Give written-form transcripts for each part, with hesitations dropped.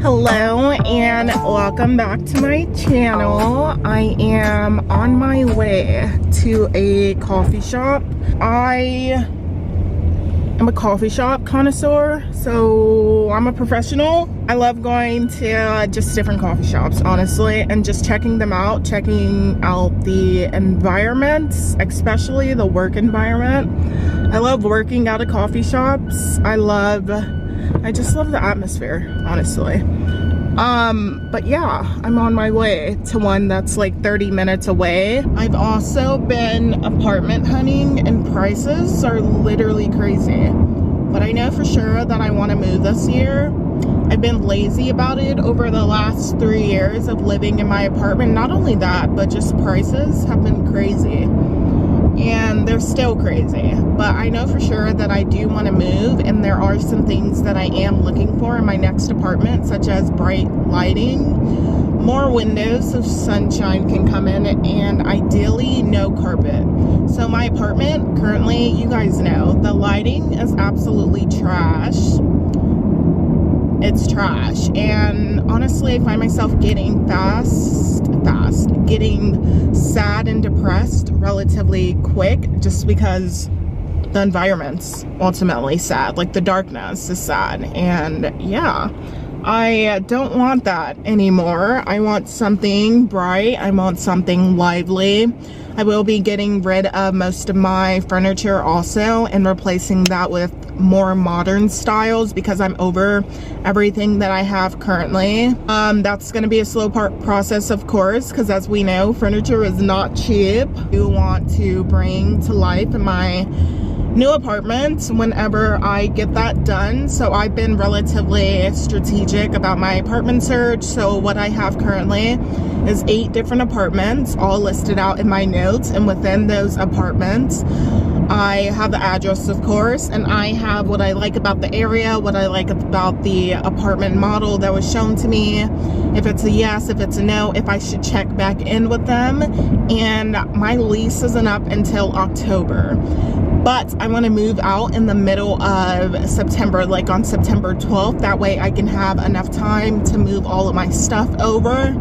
Hello and welcome back to my channel. I am on my way to a coffee shop. I am a coffee shop connoisseur, so I'm a professional. I love going to just different coffee shops, honestly, and just checking them out, checking out the environments, especially the work environment. I love working out of coffee shops. I just love the atmosphere, honestly. But yeah, I'm on my way to one that's like 30 minutes away. I've also been apartment hunting and prices are literally crazy. But I know for sure that I want to move this year. I've been lazy about it over the last 3 years of living in my apartment. Not only that, but just prices have been crazy. And they're still crazy, but I know for sure that I do want to move, and there are some things that I am looking for in my next apartment, such as bright lighting, more windows so sunshine can come in, and ideally no carpet. So my apartment currently, you guys know, the lighting is absolutely trash. It's trash, and honestly I find myself getting getting sad and depressed relatively quick, just because the environment's ultimately sad, like the darkness is sad. And yeah, I don't want that anymore. I want something bright, I want something lively. I will be getting rid of most of my furniture also and replacing that with more modern styles because I'm over everything that I have currently. That's going to be a slow process, of course, because as we know, furniture is not cheap. I do want to bring to life in my new apartment whenever I get that done. So I've been relatively strategic about my apartment search. So what I have currently is 8 different apartments all listed out in my notes, and within those apartments I have the address, of course, and I have what I like about the area, what I like about the apartment model that was shown to me, if it's a yes, if it's a no, if I should check back in with them. And my lease isn't up until October, but I want to move out in the middle of September, like on September 12th. That way I can have enough time to move all of my stuff over,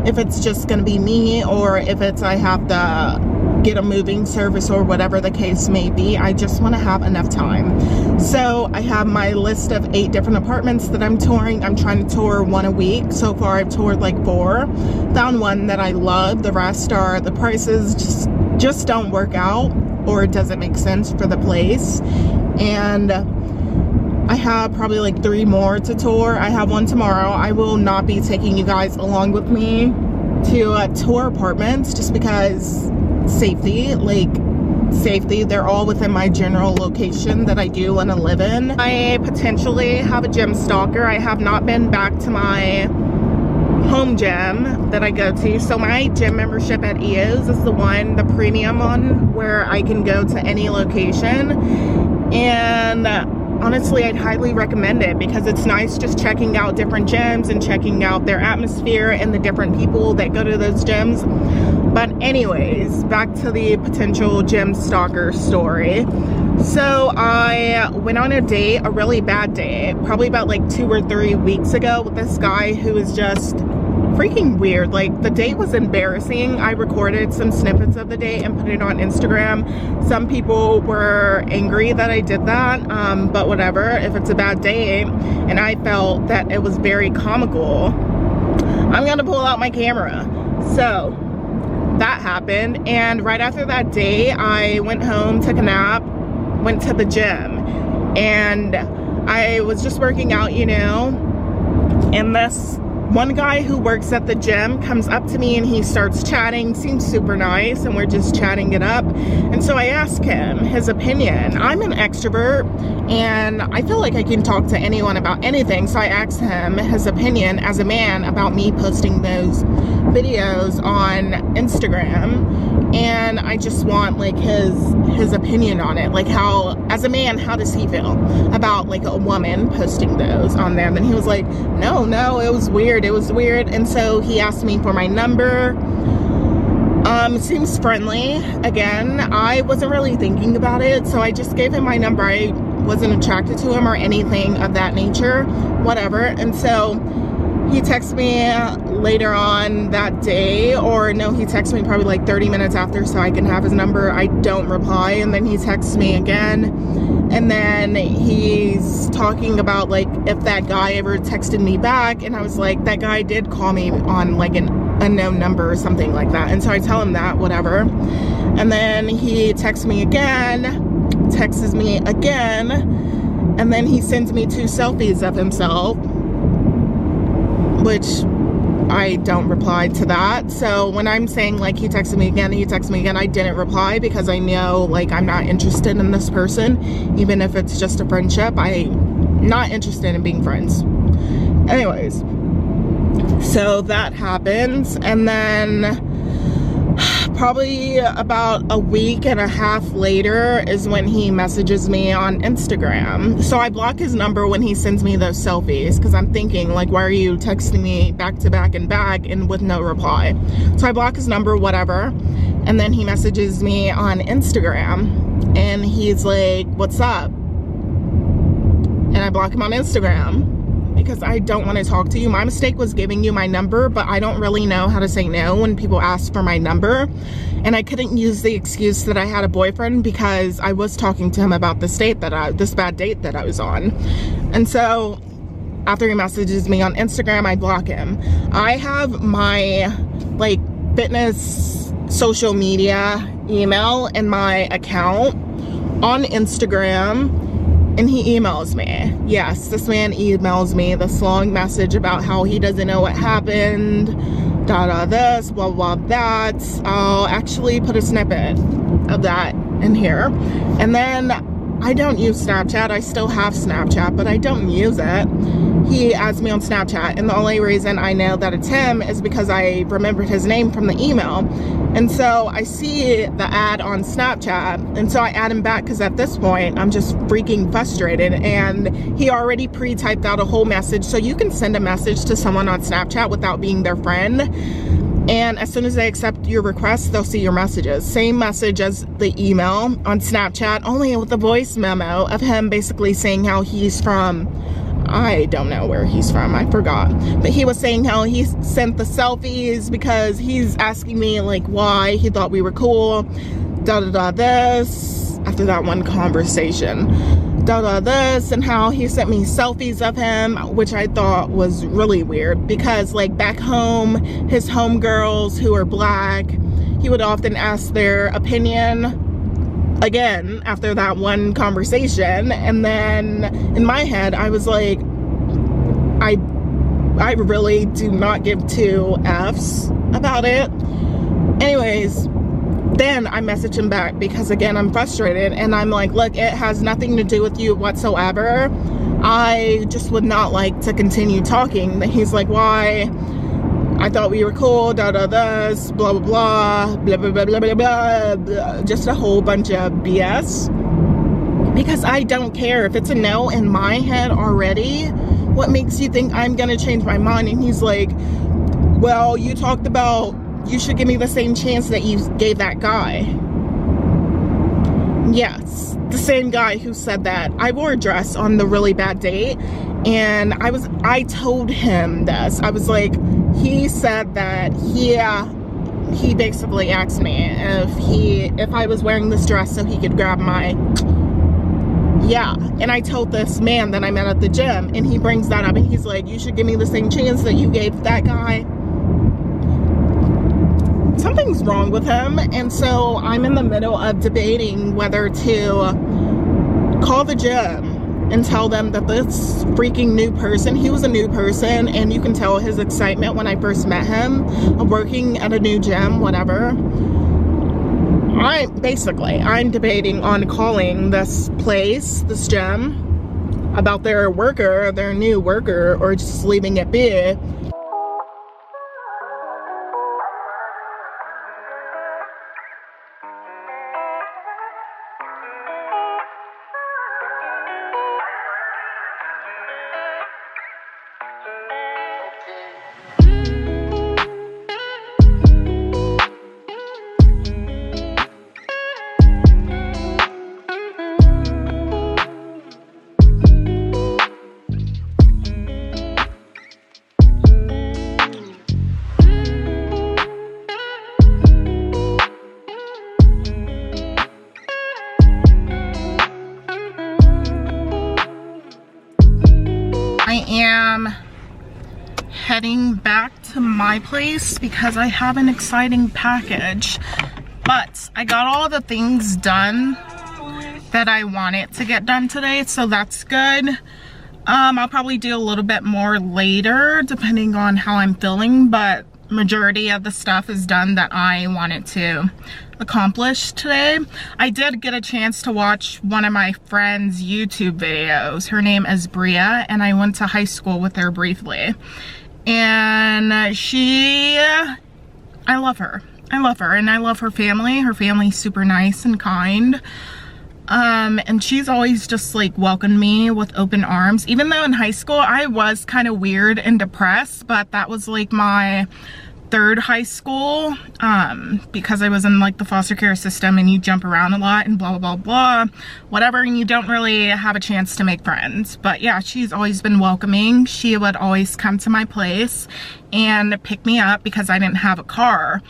if it's just going to be me, or if it's I have to get a moving service or whatever the case may be. I just want to have enough time. So I have my list of 8 different apartments that I'm touring. I'm trying to tour 1 a week. So far I've toured like 4. Found one that I love. The rest are, the prices just don't work out, or it doesn't make sense for the place. And I have probably like 3 more to tour. I have one tomorrow. I will not be taking you guys along with me to tour apartments just because safety, they're all within my general location that I do want to live in. I potentially have a gym stalker. I have not been back to my home gym that I go to. So my gym membership at EOS is the premium one, where I can go to any location. And honestly, I'd highly recommend it because it's nice just checking out different gyms and checking out their atmosphere and the different people that go to those gyms. But anyways, back to the potential gym stalker story. So I went on a date, a really bad date, probably about like 2 or 3 weeks ago, with this guy who was just freaking weird. Like, the date was embarrassing. I recorded some snippets of the date and put it on Instagram. Some people were angry that I did that, but whatever. If it's a bad date and I felt that it was very comical, I'm gonna pull out my camera. So that happened, and right after that day I went home, took a nap, went to the gym, and I was just working out, you know, and this one guy who works at the gym comes up to me and he starts chatting, seems super nice, and we're just chatting it up. And so I asked him his opinion. I'm an extrovert and I feel like I can talk to anyone about anything, so I asked him his opinion as a man about me posting those videos on Instagram, and I just want like his opinion on it, like how, as a man, how does he feel about like a woman posting those on them. And he was like, no, it was weird. And so he asked me for my number. Seems friendly. Again, I wasn't really thinking about it, so I just gave him my number. I wasn't attracted to him or anything of that nature, whatever. And so he texted me later on that day, or no, he texted me probably like 30 minutes after so I can have his number. I don't reply, and then he texts me again, and then he's talking about like if that guy ever texted me back, and I was like, that guy did call me on like an unknown number or something like that. And so I tell him that, whatever, and then he texts me again, and then he sends me 2 selfies of himself, which I don't reply to that. So when I'm saying like he texted me again, I didn't reply because I know like I'm not interested in this person. Even if it's just a friendship, I'm not interested in being friends. Anyways, so that happens, and then probably about a week and a half later is when he messages me on Instagram. So I block his number when he sends me those selfies, because I'm thinking like, why are you texting me back to back and with no reply? So I block his number, whatever, and then he messages me on Instagram and he's like, what's up? And I block him on Instagram because I don't want to talk to you. My mistake was giving you my number, but I don't really know how to say no when people ask for my number. And I couldn't use the excuse that I had a boyfriend because I was talking to him about this bad date that I was on. And so after he messages me on Instagram, I block him. I have my like fitness social media email in my account on Instagram, and he emails me. Yes, this man emails me this long message about how he doesn't know what happened, this, blah, blah, that. I'll actually put a snippet of that in here. And then I don't use Snapchat. I still have Snapchat, but I don't use it. He adds me on Snapchat, and the only reason I know that it's him is because I remembered his name from the email. And so I see the ad on Snapchat, and so I add him back because at this point I'm just freaking frustrated, and he already pre-typed out a whole message. So you can send a message to someone on Snapchat without being their friend, and as soon as they accept your request, they'll see your messages. Same message as the email on Snapchat, only with a voice memo of him basically saying how he's from, I don't know where he's from, I forgot. But he was saying how he sent the selfies because he's asking me like why he thought we were cool, this, after that one conversation, this, and how he sent me selfies of him, which I thought was really weird because like back home, his homegirls who are black, he would often ask their opinion again after that one conversation. And then in my head I was like, I really do not give 2 F's about it. Anyways, then I message him back because again I'm frustrated, and I'm like, look, it has nothing to do with you whatsoever. I just would not like to continue talking. Then he's like, why? I thought we were cool, this, blah, blah, blah, blah, blah, blah, blah, blah, blah, just a whole bunch of BS. Because I don't care. If it's a no in my head already, what makes you think I'm gonna change my mind? And he's like, well, you talked about you should give me the same chance that you gave that guy. Yes, the same guy who said that. I wore a dress on the really bad date, and I told him this. I was like, he said that he basically asked me if I was wearing this dress so he could grab my, yeah. And I told this man that I met at the gym, and he brings that up, and he's like, you should give me the same chance that you gave that guy. Something's wrong with him. And so I'm in the middle of debating whether to call the gym and tell them that this freaking new person, he was a new person, and you can tell his excitement when I first met him of working at a new gym, whatever. I'm debating on calling this place, this gym, about their new worker, or just leaving it be. heading back to my place because I have an exciting package. But I got all the things done that I wanted to get done today, so that's good. I'll probably do a little bit more later depending on how I'm feeling, but majority of the stuff is done that I wanted to accomplish today. I did get a chance to watch one of my friend's YouTube videos. Her name is Bria, and I went to high school with her briefly. And I love her. I love her, and I love her family. Her family's super nice and kind. And she's always just like welcomed me with open arms. Even though in high school I was kind of weird and depressed, but that was like my third high school, because I was in like the foster care system and you jump around a lot and blah blah blah blah whatever, and you don't really have a chance to make friends. But yeah, she's always been welcoming. She would always come to my place and pick me up because I didn't have a car.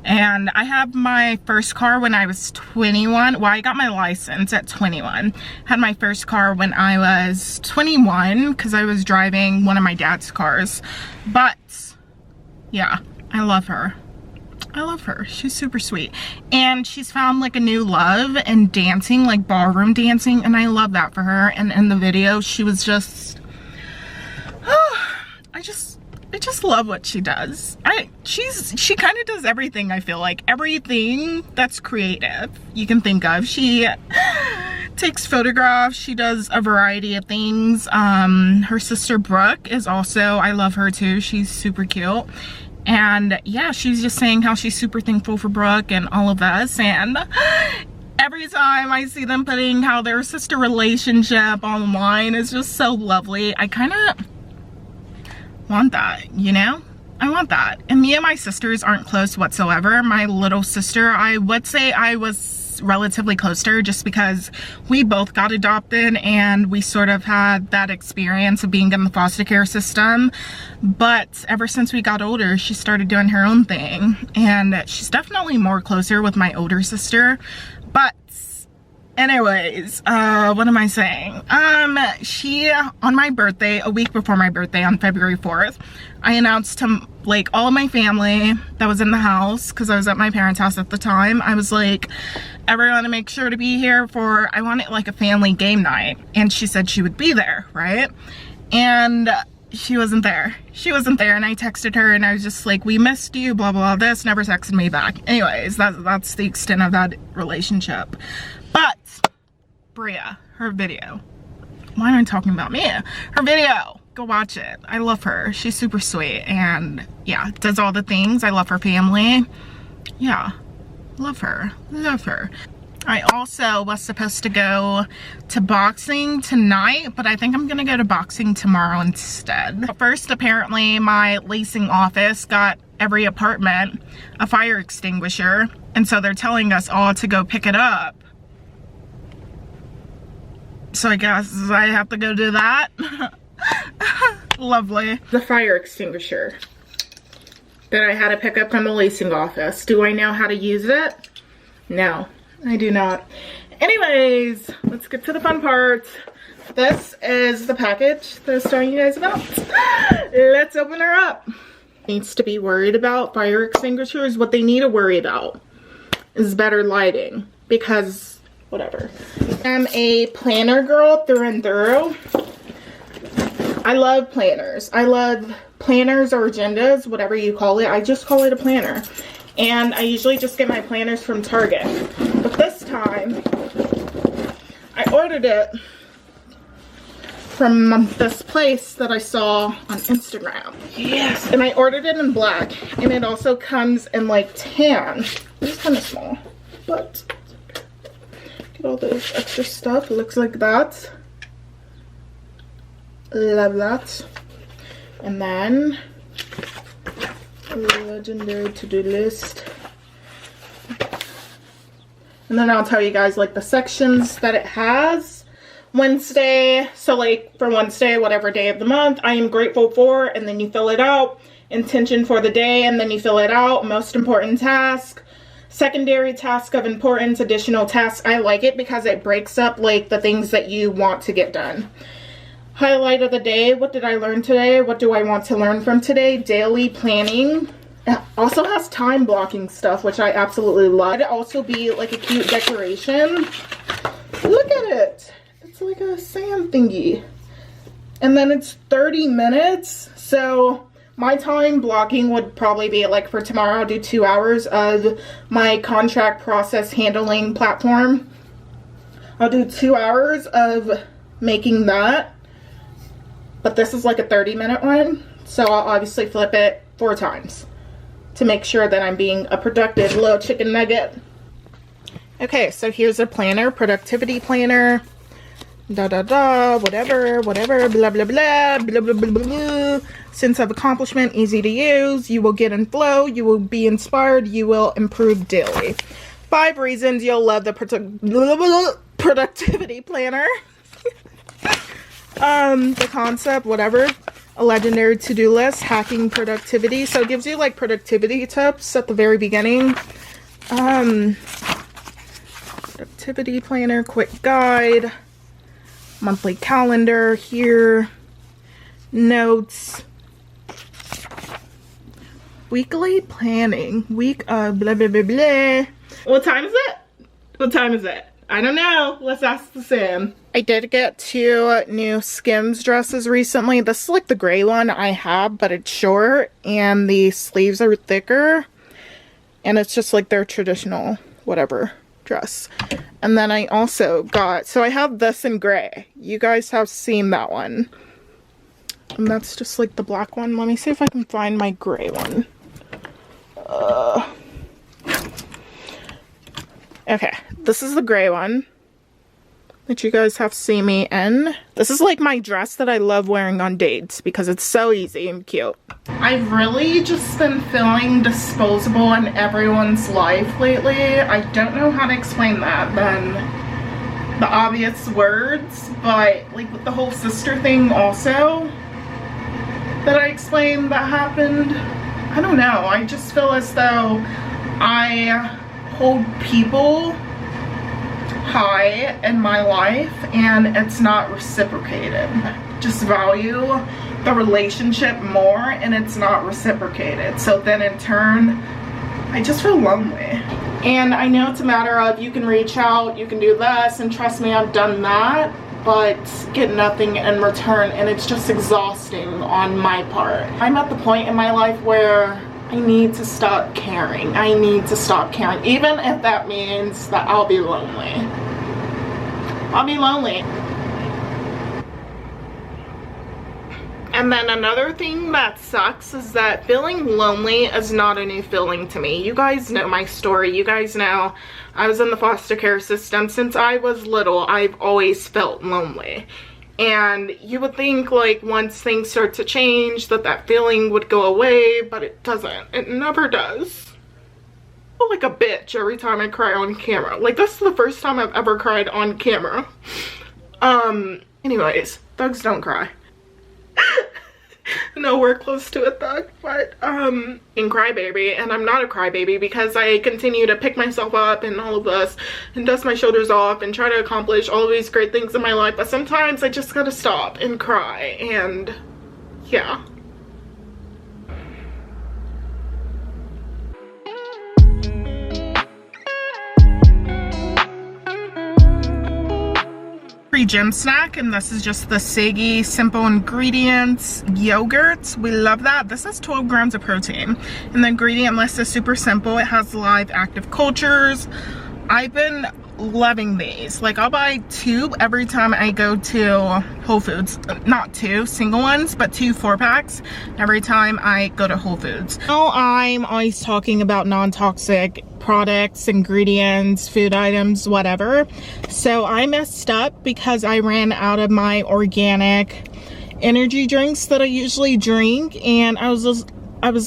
And I had my first car when I was 21. Well, I got my license at 21. Had my first car when I was 21 because I was driving one of my dad's cars. But yeah, I love her. I love her. She's super sweet. And she's found like a new love in dancing, like ballroom dancing, and I love that for her. And in the video, she was just, I just love what she does. She kind of does everything, I feel like. Everything that's creative you can think of. She takes photographs. She does a variety of things. Her sister Brooke is also, I love her too. She's super cute. And yeah, she's just saying how she's super thankful for Brooke and all of us. And every time I see them putting how their sister relationship online is just so lovely, I kind of want that, you know? I want that. And me and my sisters aren't close whatsoever. My little sister, I would say I was relatively close to her just because we both got adopted and we sort of had that experience of being in the foster care system. But ever since we got older, she started doing her own thing, and she's definitely more closer with my older sister. But anyways, what am I saying? She, on my birthday, a week before my birthday on February 4th, I announced to like all of my family that was in the house, because I was at my parents' house at the time. I was like, everyone to make sure to be here for, I wanted like a family game night. And she said she would be there, right? And she wasn't there. She wasn't there, and I texted her and I was just like, we missed you, blah, blah, blah. This, never texted me back. Anyways, that's the extent of that relationship. But Bria, her video. Why am I talking about me? Her video. Go watch it. I love her. She's super sweet, and yeah, does all the things. I love her family. Yeah, love her. Love her. I also was supposed to go to boxing tonight, but I think I'm gonna go to boxing tomorrow instead. First, apparently my leasing office got every apartment a fire extinguisher, and so they're telling us all to go pick it up. So I guess I have to go do that. Lovely. The fire extinguisher that I had to pick up from the leasing office. Do I know how to use it? No, I do not. Anyways, let's get to the fun part. This is the package that I was telling you guys about. Let's open her up. Needs to be worried about fire extinguishers. What they need to worry about is better lighting, because whatever. I'm a planner girl through and through. I love planners. I love planners or agendas, whatever you call it. I just call it a planner. And I usually just get my planners from Target. But this time, I ordered it from this place that I saw on Instagram. Yes. And I ordered it in black. And it also comes in like tan. It's kind of small, but get all this extra stuff. It looks like that. Love that. And then legendary to-do list. And then I'll tell you guys like the sections that it has. Wednesday, so like for Wednesday, whatever day of the month I am grateful for, and then you fill it out. Intention for the day, and then you fill it out. Most important task, secondary task of importance, additional tasks. I like it because it breaks up like the things that you want to get done. Highlight of the day. What did I learn today? What do I want to learn from today? Daily planning. It also has time blocking stuff, which I absolutely love. It'd also be like a cute decoration. Look at it. It's like a sand thingy. And then it's 30 minutes. So my time blocking would probably be like for tomorrow, I'll do 2 hours of my contract process handling platform. I'll do 2 hours of making that. But this is like a 30-minute one. So I'll obviously flip it 4 times to make sure that I'm being a productive little chicken nugget. Okay, so here's a planner, productivity planner. Whatever, blah, blah, blah, blah, blah, blah, blah, blah. Sense of accomplishment, easy to use. You will get in flow. You will be inspired. You will improve daily. 5 reasons you'll love the productivity planner. The concept, whatever. A legendary to-do list, hacking productivity. So it gives you like productivity tips at the very beginning. Productivity planner, quick guide. Monthly calendar here, notes, weekly planning, week of blah blah blah blah. What time is it? What time is it? I don't know. Let's ask the Sam. I did get 2 new Skims dresses recently. This is like the gray one I have, but it's short and the sleeves are thicker, and it's just like their traditional whatever dress. And then I also got, so I have this in gray. You guys have seen that one. And that's just like the black one. Let me see if I can find my gray one. Okay, this is the gray one that you guys have seen me in. This is like my dress that I love wearing on dates because it's so easy and cute. I've really just been feeling disposable in everyone's life lately. I don't know how to explain that than the obvious words, but like with the whole sister thing also that I explained that happened, I don't know. I just feel as though I hold people high in my life and it's not reciprocated. Just value the relationship more and it's not reciprocated. So then in turn, I just feel lonely. And I know it's a matter of you can reach out, you can do this, and trust me, I've done that, but get nothing in return, and it's just exhausting on my part. I'm at the point in my life where I need to stop caring. I need to stop caring, even if that means that I'll be lonely. I'll be lonely. And then another thing that sucks is that feeling lonely is not a new feeling to me. You guys know my story. You guys know I was in the foster care system. Since I was little, I've always felt lonely. And you would think like once things start to change that that feeling would go away, but it doesn't. It never does. I feel like a bitch every time I cry on camera. Like this is the first time I've ever cried on camera. Anyways, thugs don't cry. Nowhere close to a thug, but in crybaby, and I'm not a crybaby because I continue to pick myself up and all of this and dust my shoulders off and try to accomplish all of these great things in my life, but sometimes I just gotta stop and cry, and yeah. Gym snack, and this is just the Siggy simple ingredients yogurt. We love that. This has 12 grams of protein, and the ingredient list is super simple. It has live active cultures. I've been loving these. Like I'll buy 2 every time I go to Whole Foods. Not 2 single ones, but 2 4-packs every time I go to Whole Foods. Now I'm always talking about non-toxic products, ingredients, food items, whatever. So I messed up because I ran out of my organic energy drinks that I usually drink, and I was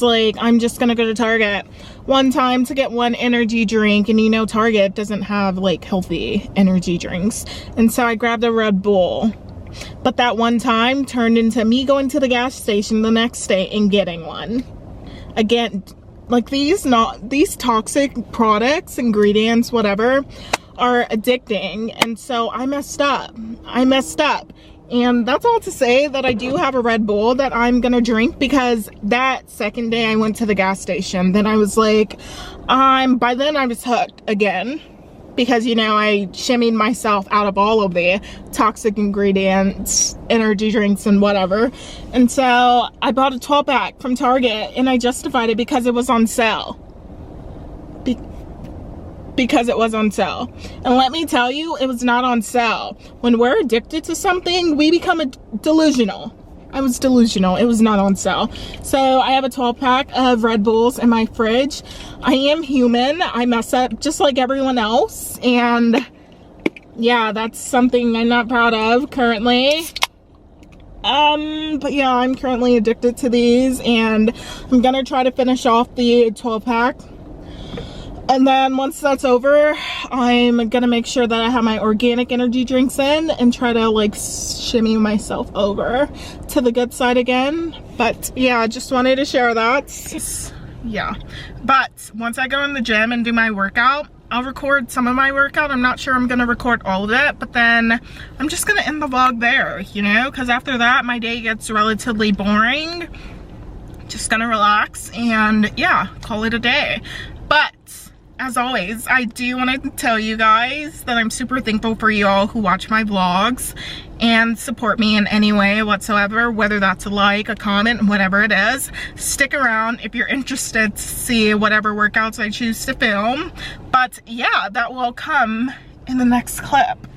like, I'm just gonna go to Target one time to get 1 energy drink, and you know Target doesn't have like healthy energy drinks, and so I grabbed a Red Bull. But that one time turned into me going to the gas station the next day and getting one. Again, like these toxic products, ingredients, whatever, are addicting, and so I messed up. And that's all to say that I do have a Red Bull that I'm gonna drink, because that second day I went to the gas station, then I was like, by then I was hooked again, because, you know, I shimmied myself out of all of the toxic ingredients, energy drinks and whatever. And so I bought a 12-pack from Target, and I justified it because it was on sale. Because it was on sale. And let me tell you, it was not on sale. When we're addicted to something, we become delusional. I was delusional. It was not on sale. So I have a 12-pack of Red Bulls in my fridge. I am human. I mess up just like everyone else. And yeah, that's something I'm not proud of currently. But yeah, I'm currently addicted to these, and I'm gonna try to finish off the 12-pack. And then once that's over, I'm gonna make sure that I have my organic energy drinks in and try to like shimmy myself over to the good side again. But yeah, I just wanted to share that. Yeah, but once I go in the gym and do my workout, I'll record some of my workout. I'm not sure I'm gonna record all of it, but then I'm just gonna end the vlog there, you know, because after that my day gets relatively boring. Just gonna relax and yeah, call it a day. But as always, I do want to tell you guys that I'm super thankful for you all who watch my vlogs and support me in any way whatsoever, whether that's a like, a comment, whatever it is. Stick around if you're interested to see whatever workouts I choose to film. But yeah, that will come in the next clip.